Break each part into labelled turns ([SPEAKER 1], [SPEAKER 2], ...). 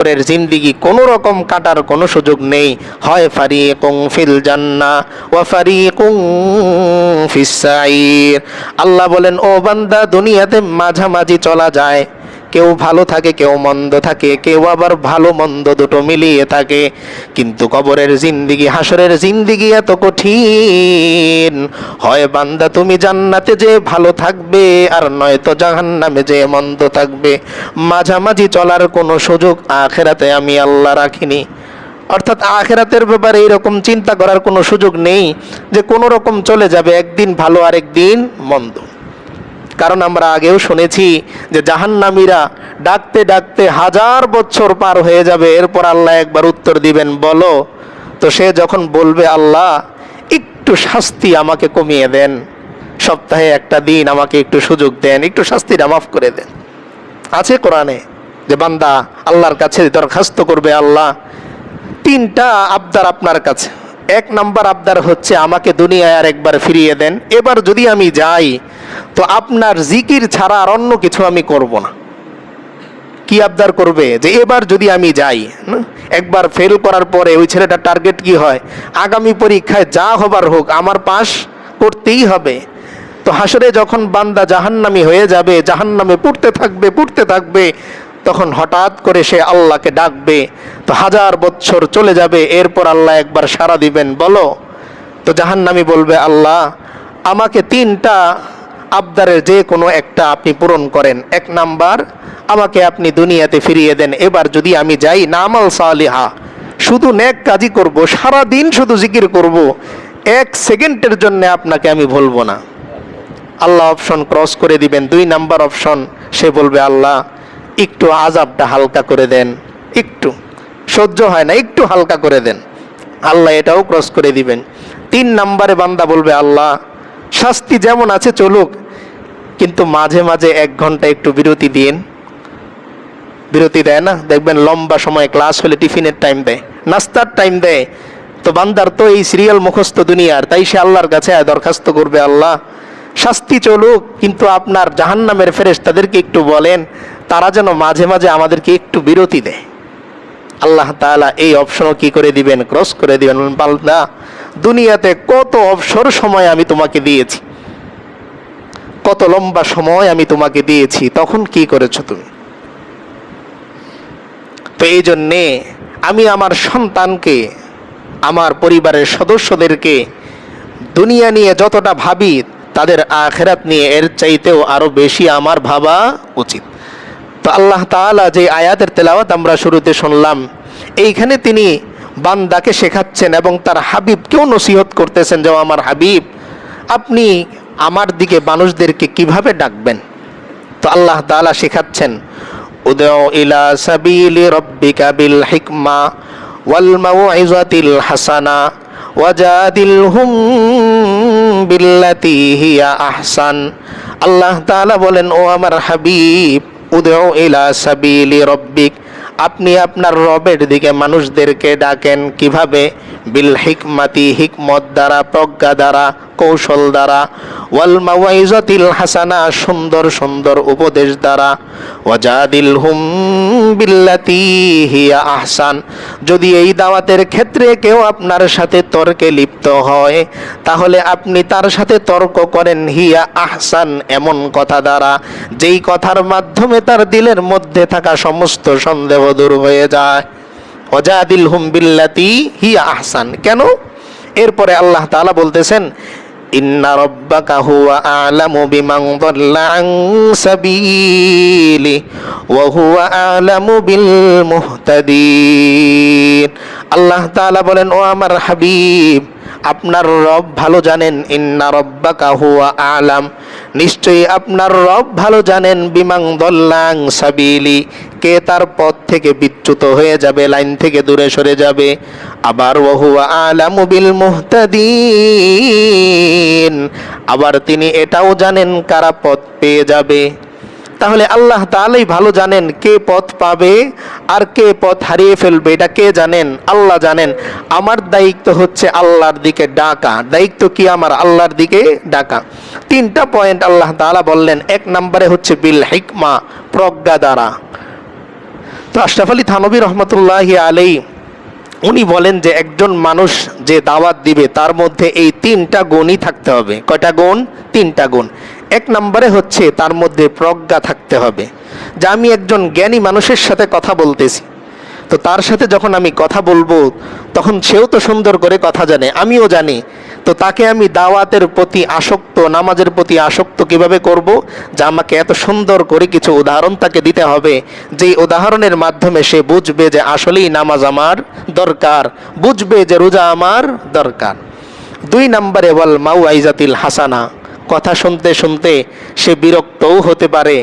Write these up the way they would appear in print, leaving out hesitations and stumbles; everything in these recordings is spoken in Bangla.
[SPEAKER 1] কবরের জিন্দেগি কোনো রকম কাটার কোনো সুযোগ নেই। হয় ফারিকুম ফিল জান্নাহ ওয়া ফারিকুম ফিস সাঈর। আল্লাহ বলেন, ও বান্দা, দুনিয়াতে মাঝামাঝি চলা যায়। কেউ ভালো থাকে, কেউ মন্দ থাকে, কেউ আবার ভালো মন্দ দুটো মিলিয়ে থাকে। কিন্তু কবরের জিন্দেগি, হাসরের জিন্দেগি এত কঠিন। হয় বান্দা তুমি জান্নাতে যে ভালো থাকবে, আর নয়তো জাহান্নামে যে মন্দ থাকবে। মাঝামাঝি চলার কোনো সুযোগ আখিরাতে আমি আল্লাহ রাখিনি। অর্থাৎ আখিরাতের ব্যাপারে এইরকম চিন্তা করার কোনো সুযোগ নেই যে কোনো রকম চলে যাবে, একদিন ভালো আর একদিন মন্দ। কারণ আমরা আগেও শুনেছি যে জাহান্নামীরা ডাকতে ডাকতে 1000 বছর পার হয়ে যাবে, এরপর আল্লাহ একবার উত্তর দিবেন, বলো। তো সে যখন বলবে, আল্লাহ একটু শাস্তি আমাকে কমিয়ে দেন, সপ্তাহে একটা দিন আমাকে একটু সুযোগ দেন, একটু শাস্তিটা মাফ করে দেন। আছে কোরআনে যে বান্দা আল্লাহর কাছে দরখাস্ত করবে, আল্লাহ 3টা আবদার আপনার কাছে। 1 নম্বর আবদার হচ্ছে, আমাকে দুনিয়ায় আর একবার ফিরিয়ে দেন। এবার যদি আমি যাই তো আপনার জিকির ছাড়া আর অন্য কিছু আমি করব না। কি আবদার করবে? যে এবার যদি আমি যাই, একবার ফেল করার পরে ওই ছেলেটার টার্গেট কি হয়? আগামী পরীক্ষায় যা হবার হোক আমার পাস করতেই হবে। তো হাসরে যখন বান্দা জাহান্নামী হয়ে যাবে, জাহান্নামে পড়তে থাকবে, তখন হঠাৎ করে সে আল্লাহকে ডাকবে। তো 1000 বছর চলে যাবে, এরপর আল্লাহ একবার সাড়া দিবেন, বলো। তো জাহান্নামী বলবে, আল্লাহ আমাকে 3টা আবদারের যে কোনো একটা আপনি পূরণ করেন। 1 নাম্বার, আমাকে আপনি দুনিয়াতে ফিরিয়ে দেন। এবার যদি আমি যাই, নামাল সালিহা, শুধু নেক কাজই করব, সারা দিন শুধু জিকির করব, 1 সেকেন্ডের জন্য আপনাকে আমি ভুলবো না। আল্লাহ অপশন ক্রস করে দিবেন। 2 নাম্বার অপশন, সে বলবে, আল্লাহ একটু আযাবটা হালকা করে দেন, একটু সহ্য হয় না, একটু হালকা করে দেন। আল্লাহ এটাও ক্রস করে দিবেন। 3 নাম্বারে বান্দা বলবে, আল্লাহ শাস্তি যেমন আছে চলুক, কিন্তু মাঝে মাঝে 1 ঘন্টা একটু বিরতি দিন। বিরতি দেয় না? দেখবেন লম্বা সময় ক্লাস হলে টিফিনের টাইম দেয়, নাস্তার টাইম দেয়। তো বান্দার তো এই সিরিয়াল মুখস্থ দুনিয়ার, তাই সে আল্লাহর কাছে দরখাস্ত করবে, আল্লাহ শাস্তি চলুক, কিন্তু আপনার জাহান্নামের ফেরেশতাদেরকে একটু বলেন তারা যেন মাঝে মাঝে আমাদেরকে একটু বিরতি দেয়। আল্লাহ তাআলা এই অপশনও কি করে দিবেন? ক্রস করে দিবেন। বান্দা, দুনিয়াতে কত অবসর সময় আমি তোমাকে দিয়েছি, কত লম্বা সময় আমি তোমাকে দিয়েছি, তখন কি করেছো তুমি? তো এই জন্যে আমি আমার সন্তানকে, আমার পরিবারের সদস্যদেরকে দুনিয়া নিয়ে যতটা ভাবি, তাদের আখিরাত নিয়ে এর চাইতেও আরো বেশি আমার ভাবা উচিত। তো আল্লাহ তাআলা যে আয়াতের তেলাওয়াত আমরা শুরুতে শুনলাম, এইখানে তিনি বান্দাকে শেখাচ্ছেন এবং তার হাবিবকেও নসিহত করতেছেন যে, আমার হাবিব, আপনি আমার দিকে মানুষদেরকে কিভাবে ডাকবেন। তো আল্লাহ তাআলা শেখাচ্ছেন, উদউ ইলা সাবিলি রাব্বিকা বিল হিকমা ওয়াল মাউইযাতিল হাসানা ওয়াজাদিলহুম বিল্লাতি হিয়া আহসান। আল্লাহ তাআলা বলেন, ও আমার হাবিব, উদউ ইলা সাবিলি রাব্বিক, আপনি আপনার রবের দিকে মানুষদেরকে ডাকেন। কিভাবে? বিল হিকমাতি, হিকমত দ্বারা, প্রজ্ঞা দ্বারা, কৌশল দ্বারা, ওয়াল মাওয়াইজাতিল হাসানা, সুন্দর সুন্দর উপদেশ দ্বারা, ওয়াজাদিলহুম বিল্লাতি হিয়া আহসান। যদি এই দাওয়াতের ক্ষেত্রে কেউ আপনার সাথে তর্কে লিপ্ত হয়, তাহলে আপনি তার সাথে তর্ক করেন হিয়া আহসান, এমন কথা দ্বারা যেই কথার মাধ্যমে তার দিলের মধ্যে থাকা সমস্ত সন্দেহ দূর হয়ে যায়। ওয়াজাদিলহুম বিল্লাতি হিয়া আহসান। কেন? এরপরে আল্লাহ তাআলা বলতেছেন, ইন্না রাব্বাকা হুয়া আ'লামু বিমান দাল্লা আন সাবিলি ওয়া হুয়া আ'লামু বিল মুহতাদিন। আল্লাহ তাআলা বলেন, ও আমার হাবিব, আপনার রব ভালো জানেন। ইন্না রাব্বাকা হুয়া আ'লাম, নিশ্চয়ই আপনার রব ভালো জানেন। বিমান দাল্লা আন সাবিলি, কে তার পথ থেকে বিচ্যুত হয়ে যাবে, লাইন থেকে দূরে সরে যাবে। আবার ওয়া হুয়া আ'লামু বিল মুহতাদিন, আবার তিনি এটাও জানেন কারা পথ পেয়ে যাবে। তাহলে আল্লাহ তাআলাই ভালো জানেন কে পথ পাবে আর কে পথ হারিয়ে ফেলবে, এটা কে জানেন? আল্লাহ জানেন। আমার দায়িত্ব হচ্ছে আল্লাহর দিকে ডাকা। দায়িত্ব কি আমার? আল্লাহর দিকে ডাকা। 3টা পয়েন্ট আল্লাহ তাআলা বললেন। 1 নম্বরে হচ্ছে বিল হিকমা, প্রজ্ঞা দ্বারা। তো আশরাফ আলী থানভী রহমতুল্লাহি আলাইহি উনি বলেন যে একজন মানুষ যে দাওয়াত দিবে তার মধ্যে এই তিনটা গুণই থাকতে হবে। কয়টা গুণ? তিনটা গুণ। এক নম্বরে হচ্ছে তার মধ্যে প্রজ্ঞা থাকতে হবে, যে আমি একজন জ্ঞানী মানুষের সাথে কথা বলতেছি, তো তার সাথে যখন আমি কথা বলবো তখন সেও তো সুন্দর করে কথা জানে, আমিও জানি, তো তাকে আমি দাওয়াতের প্রতি আসক্ত, নামাজের প্রতি আসক্ত কিভাবে করব? যে আমাকে এত সুন্দর করে কিছু উদাহরণ তাকে দিতে হবে, যেই উদাহরণের মাধ্যমে সে বুঝবে যে আসলেই নামাজ আমার দরকার, বুঝবে যে রোজা আমার দরকার। দুই নম্বরে ওয়াল মাউআইজাতিল হাসানা, কথা শুনতে শুনতে সে বিরক্তও হতে পারে,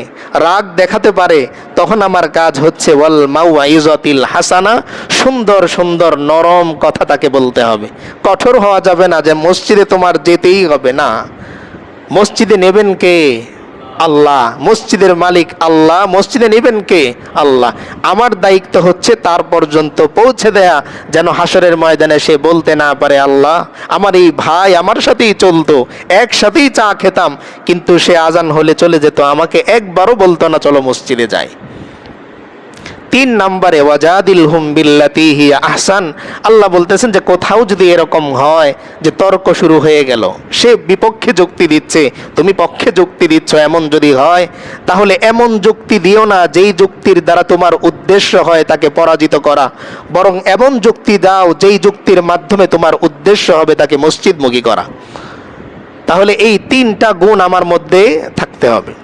[SPEAKER 1] রাগ দেখাতে পারে, তখন আমার কাজ হচ্ছে ওয়াল মাউআইজাতিল হাসানা, সুন্দর সুন্দর নরম কথা তাকে বলতে হবে। কঠোর হওয়া যাবে না যে মসজিদে তোমার যেতেই হবে, না। মসজিদে নেবেন কে? আল্লাহ। মসজিদের মালিক আল্লাহ, মসজিদে নেবেন কে? আল্লাহ। আমার দায়িত্ব হচ্ছে তার পর্যন্ত পৌঁছে দেয়া, যেন হাসরের ময়দানে সে বলতে না পারে আল্লাহ আমার এই ভাই আমার সাথেই চলতো, একসাথেই চা খেতাম, কিন্তু সে আজান হলে চলে যেত, আমাকে একবারও বলতো না চলো মসজিদে যাই। তিন নম্বরে ওয়াজাদিলহুম বিল্লাতি হিয়া আহসান, আল্লাহ বলতেছেন যে কোথাও যদি এরকম হয় যে তর্ক শুরু হয়ে গেল, সে বিপক্ষে যুক্তি দিচ্ছে, তুমি পক্ষে যুক্তি দিচ্ছ, এমন যদি হয় তাহলে এমন যুক্তি দিও না যেই যুক্তির দ্বারা তোমার উদ্দেশ্য হয় তাকে পরাজিত করা, বরং এমন যুক্তি দাও যেই যুক্তির মাধ্যমে তোমার উদ্দেশ্য হবে তাকে মসজিদমুখী করা। তাহলে এই তিনটা গুণ আমার মধ্যে থাকতে হবে।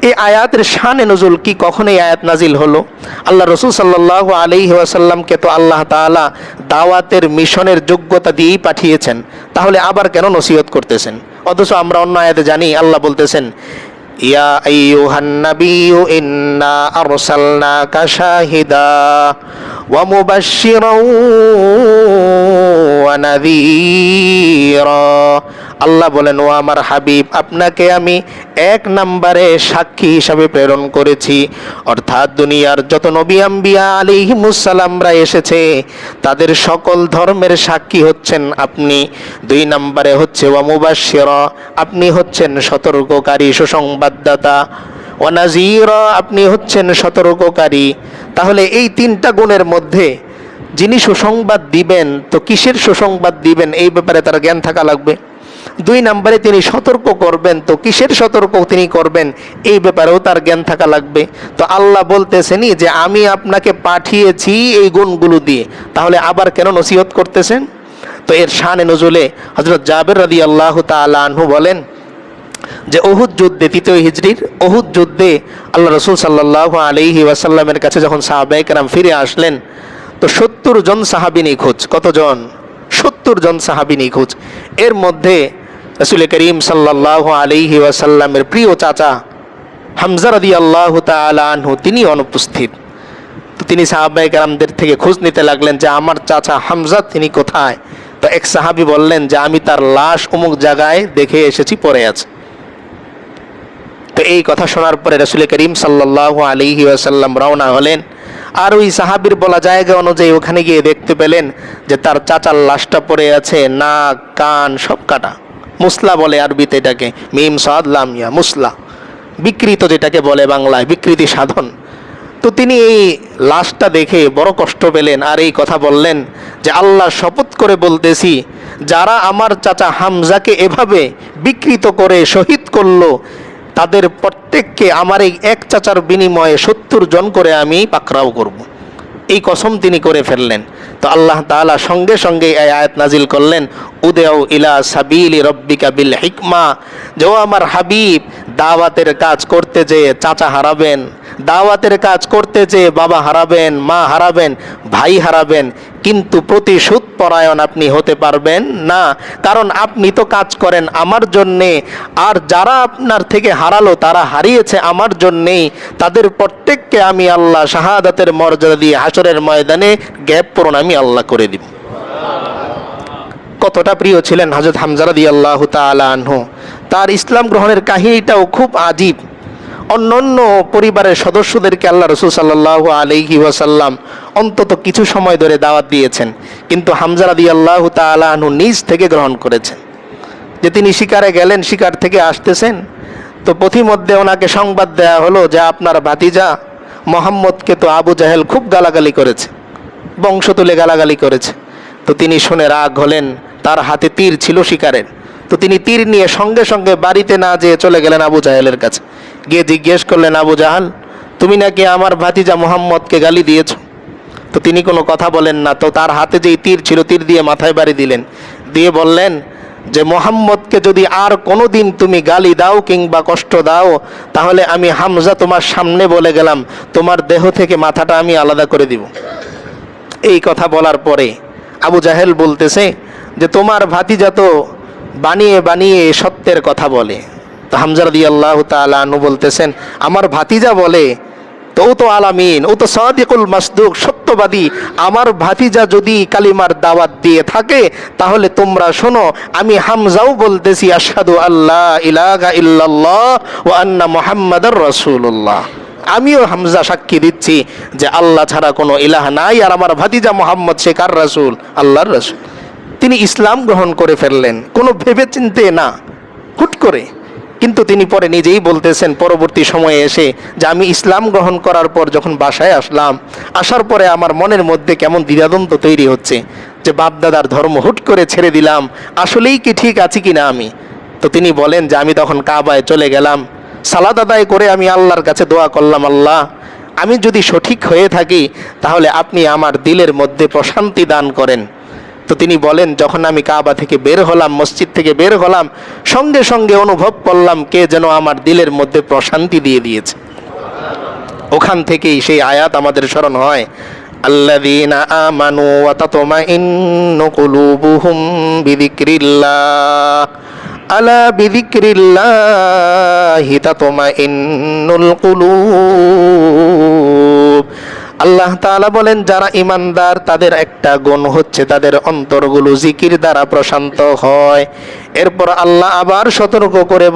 [SPEAKER 1] এই আয়াতের শানে নজুল কি, কখন এই আয়াত নাজিল হলো? আল্লাহ রসুল সাল্লাল্লাহু আলাইহি ওয়াসাল্লামকে তো আল্লাহ তাআলা দাওয়াতের মিশনের যোগ্যতা দিয়েই পাঠিয়েছেন, তাহলে আবার কেন নসিহত করতেছেন? অথচ আমরা অন্য আয়াতে জানি আল্লাহ বলতেছেন ইয়া আইয়ুহান নাবিয়্যু ইন্না আরসালনাকা শাহিদা ওয়া মুবাশশিরাও ওয়া নাযীরা। আল্লাহ বলেন, ও আমার হাবিব, আপনাকে আমি এক নম্বরে সাক্ষী হিসাবে প্রেরণ করেছি, অর্থাৎ দুনিয়ার যত নবী আম্বিয়া আলাইহিমুসসালামরা এসেছে তাদের সকল ধর্মের সাক্ষী হচ্ছেন আপনি। দুই নম্বরে হচ্ছে ওয়া মুবাশশিরা, আপনি হচ্ছেন সতর্ককারী, সুসংবাদদাতা, ওয়া নাযীরা, আপনি হচ্ছেন সতর্ককারী। তাহলে এই তিনটা গুণের মধ্যে যিনি সুসংবাদ দিবেন, তো কিসের সুসংবাদ দিবেন এই ব্যাপারে তার জ্ঞান থাকা লাগবে। দুই নম্বরে তিনি সতর্ক করবেন, তো কিসের সতর্ক তিনি করবেন এই ব্যাপারেও তার জ্ঞান থাকা লাগবে। তো আল্লাহ বলতেছেনই যে আমি আপনাকে পাঠিয়েছি এই গুণগুলো দিয়ে, তাহলে আবার কেন নসিহত করতেছেন? তো এর শানে নজুলে হযরত জাবের রাদিয়াল্লাহু তাআলা আনহু বলেন যে উহুদ যুদ্ধে, তৃতীয় হিজরির উহুদ যুদ্ধে আল্লাহ রসুল সাল্লাল্লাহু আলাইহি ওয়াসাল্লামের কাছে যখন সাহাবায়ে কেরাম ফিরে আসলেন, তো 70 জন সাহাবী নিখোঁজ। কতজন? 70 জন সাহাবী নিখোঁজ। এর মধ্যে রাসূল করিম সাল্লাল্লাহু আলাইহি ওয়াসাল্লামের প্রিয় চাচা হামজা রাদিয়াল্লাহু তাআলা আনহু তিনি অনুপস্থিত। তো তিনি সাহাবায়ে কেরামদের থেকে খোঁজ নিতে লাগলেন যে আমার চাচা হামজা তিনি কোথায়? তো এক সাহাবী বললেন যে আমি তার লাশ অমুক জায়গায় দেখে এসেছি, পড়ে আছে। তো এই কথা শোনার পরে রাসূল করিম সাল্লাল্লাহু আলাইহি ওয়াসাল্লাম রওনা হলেন, আর ওই সাহাবীর বলা জায়গা অনুযায়ী ওখানে গিয়ে দেখতে পেলেন যে তার চাচার লাশটা পড়ে আছে, নাক কান সব কাটা, মুসলা বলে আরবিতে এটাকে, মিম সাদ লাম ইয়া, মুসলা, বিকৃত যেটাকে বলে বাংলায়, বিকৃতি সাধন। তো তিনি এই লাশটা দেখে বড় কষ্ট পেলেন, আর এই কথা বললেন যে আল্লাহ শপথ করে বলতেছি, যারা আমার চাচা হামজাকে এভাবে বিকৃত করে শহীদ করলো তাদের প্রত্যেককে আমার এই এক চাচার বিনিময়ে 70 জন করে আমি পাকড়াও করব। এই কসম তিনি করে ফেললেন। তো আল্লাহ তাআলা সঙ্গে সঙ্গে এই আয়াত নাজিল করলেন, উদেউ ইলা সাবিলি রব্বিকা বিল হিকমা, যে ও আমার হাবিব, দাওয়াতের কাজ করতে যেয়ে চাচা হারাবেন, দাওয়াতের কাজ করতে যেয়ে বাবা হারাবেন, মা হারাবেন, ভাই হারাবেন, কিন্তু প্রতিশোধ পরায়ণ আপনি হতে পারবেন না, কারণ আপনি তো কাজ করেন আমার জন্যে, আর যারা আপনার থেকে হারালো তারা হারিয়েছে আমার জন্যেই, তাদের প্রত্যেককে আমি আল্লাহ শাহাদাতের মর্যাদা দিয়ে হাসরের ময়দানে গ্যাপ পূরণ আমি আল্লাহ করে দিব। কতটা প্রিয় ছিলেন হযরত হামজা রাদিয়াল্লাহু তাআলা আনহু। তার ইসলাম গ্রহণের কাহিনীটাও খুব আজীব। অন্যান্য পরিবারের সদস্যদেরকে আল্লাহ রসুল সাল্লাল্লাহু আলাইহি ওয়াসাল্লাম অন্তত কিছু সময় ধরে দাওয়াত দিয়েছেন, কিন্তু হামজা রাদিয়াল্লাহু তাআলা আনহু নিজ থেকে গ্রহণ করেছেন। যে তিনি শিকারে গেলেন, শিকার থেকে আসতেছেন, তো পথিমধ্যে ওনাকে সংবাদ দেয়া হলো যে আপনার ভাতিজা মোহাম্মদকে তো আবু জাহেল খুব গালাগালি করেছে, বংশ তুলে গালাগালি করেছে। তো তিনি শুনে রাগ হলেন, তার হাতে তীর ছিল শিকারের। তো তিনি তীর নিয়ে সঙ্গে সঙ্গে বাড়িতে না যেয়ে চলে গেলেন আবু জাহেলের কাছে, গিয়ে জিজ্ঞেস করলেন, আবু জাহাল, তুমি নাকি আমার ভাতিজা মোহাম্মদকে গালি দিয়েছ? তো তিনি কোনো কথা বলেন না। তো তার হাতে যেই তীর ছিল, তীর দিয়ে মাথায় বাড়ি দিলেন, দিয়ে বললেন যে মোহাম্মদকে যদি আর কোনো দিন তুমি গালি দাও কিংবা কষ্ট দাও, তাহলে আমি হামজা তোমার সামনে বলে গেলাম, তোমার দেহ থেকে মাথাটা আমি আলাদা করে দিব। এই কথা বলার পরে আবু জাহেল বলতেছে যে তোমার ভাতিজা তো বানিয়ে বানিয়ে সত্যের কথা বলে। তো হামজা রাদিয়াল্লাহু তাআলা আনহু বলতেছেন, আমার ভাতিজা বলে তো ও তো আলামিন, ও তো সাদিকুল মাসদুক, সত্যবাদী। আমার ভাতিজা যদি কালিমার দাওয়াত দিয়ে থাকে, তাহলে তোমরা শোনো, আমি হামজাও বলতেছি আশহাদু আল্লা ইলাহা ইল্লাল্লাহ ওয়া আন্না মুহাম্মাদার রাসূলুল্লাহ। আমিও হামজা সাক্ষী দিচ্ছি যে আল্লাহ ছাড়া কোনো ইলাহ নাই, আর আমার ভাতিজা মোহাম্মদ সে কার রাসূল? আল্লাহর রাসূল। তিনি ইসলাম গ্রহণ করে ফেললেন, কোনো ভেবে চিন্তে না, হুট করে। কিন্তু তিনি পরে নিজেই বলতেছেন পরবর্তী সময়ে এসে যে আমি ইসলাম গ্রহণ করার পর যখন বাসায় আসলাম, আসার পরে আমার মনের মধ্যে কেমন দ্বিধাদ্বন্দ্ব তৈরি হচ্ছে যে বাপদাদার ধর্ম হুট করে ছেড়ে দিলাম, আসলেই কি ঠিক আছি কিনা আমি। তো তিনি বলেন যে আমি তখন কাবায় চলে গেলাম, সালাত আদায় করে আমি আল্লাহর কাছে দোয়া করলাম, আল্লাহ, আমি যদি সঠিক হয়ে থাকি তাহলে আপনি আমার দিলের মধ্যে প্রশান্তি দান করেন। তো তিনি বলেন, যখন আমি কাবা থেকে বের হলাম, মসজিদ থেকে বের হলাম, সঙ্গে সঙ্গে অনুভব করলাম কে যেন আমার দিলের মধ্যে প্রশান্তি দিয়ে দিয়েছে। ওখান থেকেই সেই আয়াত আমাদের স্মরণ হয়, আল্লাযীনা আমানু ওয়া তাতমাইন্নু কুলুবুহুম বিযিকরিল্লাহ, আলা বিযিকরিল্লাহি তাতমাইন্নুল কুলুব। আল্লাহ তাআলা বলেন, যারা ইমানদার তাদের একটা গুণ হচ্ছে তাদের অন্তরগুলো জিকির দ্বারা প্রশান্ত হয়। এরপর আল্লাহ আবার সতর্ক করে